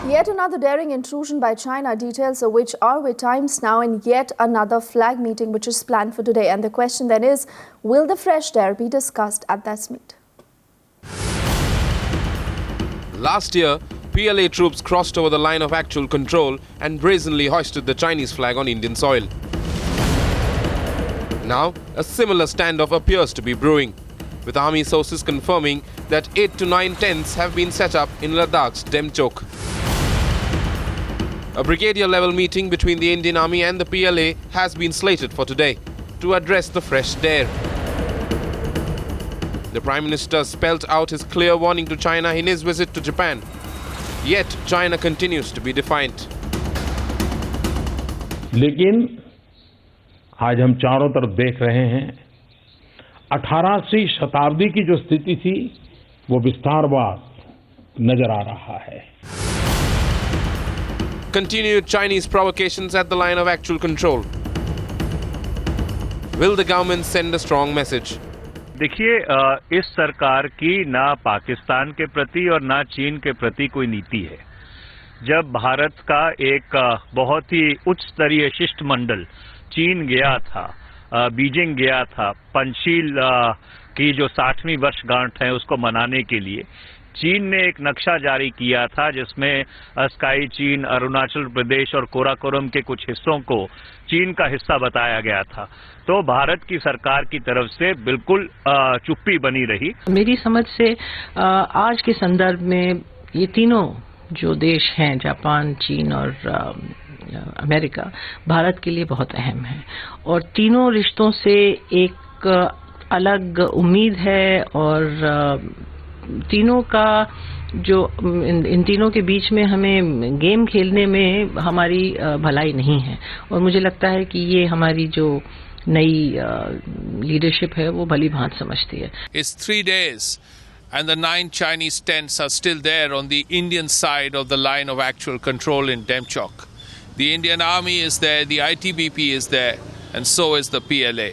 Yet another daring intrusion by China, details of which are with Times Now, and yet another flag meeting which is planned for today. And the question then is, will the fresh dare be discussed at this meet? Last year, PLA troops crossed over the line of actual control and brazenly hoisted the Chinese flag on Indian soil. Now, a similar standoff appears to be brewing, with army sources confirming that 8 to 9 tents have been set up in Ladakh's Demchok. A brigadier-level meeting between the Indian Army and the PLA has been slated for today to address the fresh dare. The Prime Minister spelled out his clear warning to China in his visit to Japan. Yet China continues to be defiant. लेकिन आज हम चारों तरफ देख रहे हैं 18वीं शताब्दी की जो स्थिति थी वो विस्तारवाद नजर आ रहा है. Continued Chinese provocations at the line of actual control. Will the government send a strong message? देखिए, इस सरकार की ना पाकिस्तान के प्रति और ना चीन के प्रति कोई नीति है. जब भारत का एक बहुत ही उच्च स्तरीय शिष्टमंडल चीन गया था, बीजिंग गया था, पंचशील की जो 60वीं वर्षगांठ है उसको मनाने के लिए, चीन ने एक नक्शा जारी किया था जिसमें स्काई चीन, अरुणाचल प्रदेश और काराकोरम के कुछ हिस्सों को चीन का हिस्सा बताया गया था. तो भारत की सरकार की तरफ से बिल्कुल चुप्पी बनी रही. मेरी समझ से आज के संदर्भ में ये तीनों जो देश हैं, जापान, चीन और अमेरिका, भारत के लिए बहुत अहम है और तीनों रिश्तों से एक अलग उम्मीद है और तीनों का जो इन तीनों के बीच में हमें गेम खेलने में हमारी भलाई नहीं है और मुझे लगता है कि ये हमारी जो नई लीडरशिप है वो भली भांति समझती है. It's 3 days and the 9 Chinese tents are still there on the Indian side of the line of actual control in Demchok. The Indian Army is there, the ITBP is there, and so is the PLA.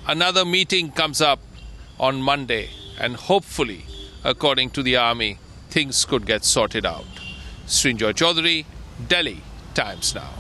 Another meeting comes up on Monday and hopefully, according to the army, things could get sorted out. Srinjoy Chaudhary, Delhi, Times Now.